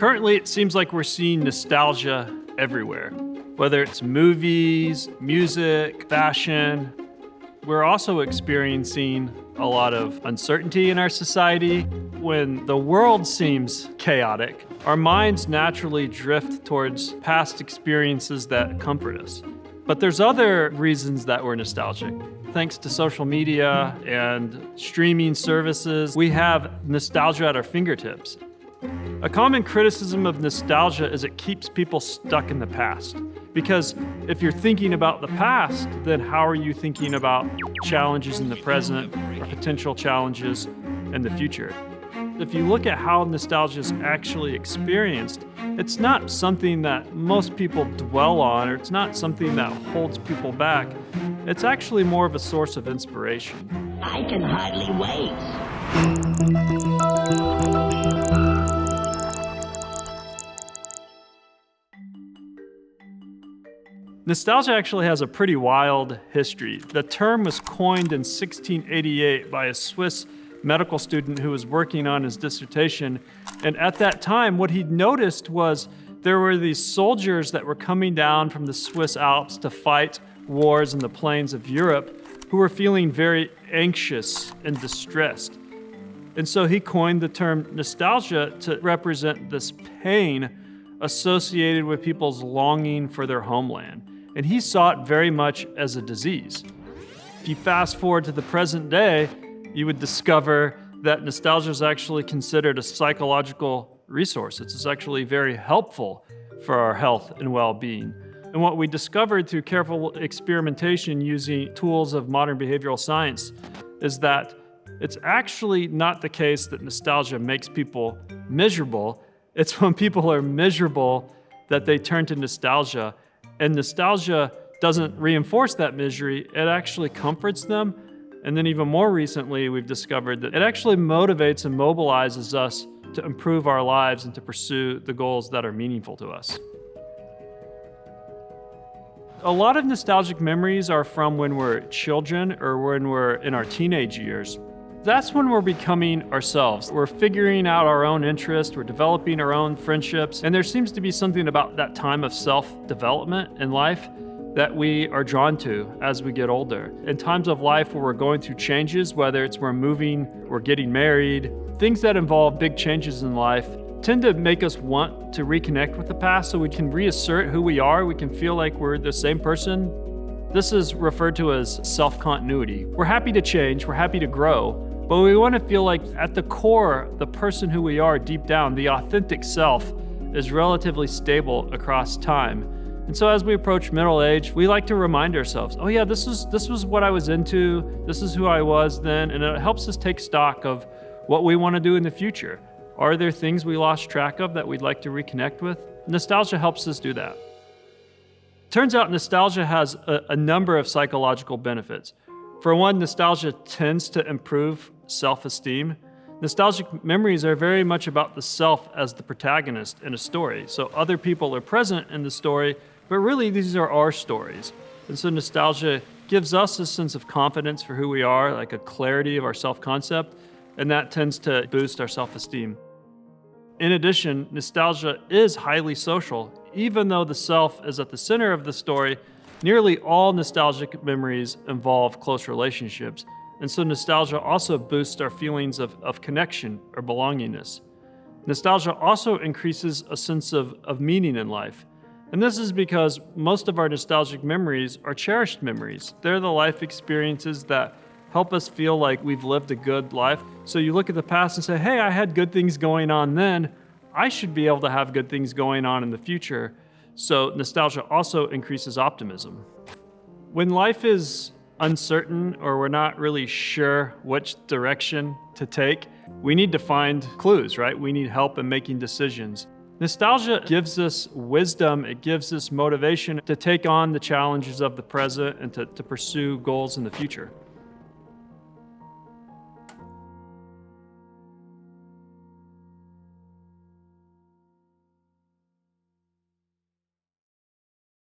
Currently, it seems like we're seeing nostalgia everywhere, whether it's movies, music, fashion. We're also experiencing a lot of uncertainty in our society. When the world seems chaotic, our minds naturally drift towards past experiences that comfort us. But there's other reasons that we're nostalgic. Thanks to social media and streaming services, we have nostalgia at our fingertips. A common criticism of nostalgia is it keeps people stuck in the past. Because if you're thinking about the past, then how are you thinking about challenges in the present or potential challenges in the future? If you look at how nostalgia is actually experienced, it's not something that most people dwell on, or it's not something that holds people back. It's actually more of a source of inspiration. I can hardly wait. Nostalgia actually has a pretty wild history. The term was coined in 1688 by a Swiss medical student who was working on his dissertation. And at that time, what he'd noticed was there were these soldiers that were coming down from the Swiss Alps to fight wars in the plains of Europe who were feeling very anxious and distressed. And so he coined the term nostalgia to represent this pain associated with people's longing for their homeland. And he saw it very much as a disease. If you fast forward to the present day, you would discover that nostalgia is actually considered a psychological resource. It's actually very helpful for our health and well-being. And what we discovered through careful experimentation using tools of modern behavioral science is that it's actually not the case that nostalgia makes people miserable. It's when people are miserable that they turn to nostalgia. And nostalgia doesn't reinforce that misery, it actually comforts them. And then even more recently, we've discovered that it actually motivates and mobilizes us to improve our lives and to pursue the goals that are meaningful to us. A lot of nostalgic memories are from when we're children or when we're in our teenage years. That's when we're becoming ourselves. We're figuring out our own interests, we're developing our own friendships, and there seems to be something about that time of self-development in life that we are drawn to as we get older. In times of life where we're going through changes, whether it's we're moving, we're getting married, things that involve big changes in life tend to make us want to reconnect with the past so we can reassert who we are, we can feel like we're the same person. This is referred to as self-continuity. We're happy to change, we're happy to grow, but we want to feel like at the core, the person who we are deep down, the authentic self, is relatively stable across time. And so as we approach middle age, we like to remind ourselves, oh yeah, this was what I was into, this is who I was then, and it helps us take stock of what we want to do in the future. Are there things we lost track of that we'd like to reconnect with? Nostalgia helps us do that. Turns out nostalgia has a number of psychological benefits. For one, nostalgia tends to improve self-esteem. Nostalgic memories are very much about the self as the protagonist in a story. So other people are present in the story, but really these are our stories. And so nostalgia gives us a sense of confidence for who we are, like a clarity of our self-concept, and that tends to boost our self-esteem. In addition, nostalgia is highly social. Even though the self is at the center of the story, nearly all nostalgic memories involve close relationships. And so nostalgia also boosts our feelings of connection or belongingness. Nostalgia also increases a sense of meaning in life. And this is because most of our nostalgic memories are cherished memories. They're the life experiences that help us feel like we've lived a good life. So you look at the past and say, hey, I had good things going on then. I should be able to have good things going on in the future. So nostalgia also increases optimism. When life is uncertain or we're not really sure which direction to take, we need to find clues, right? We need help in making decisions. Nostalgia gives us wisdom, it gives us motivation to take on the challenges of the present and to pursue goals in the future.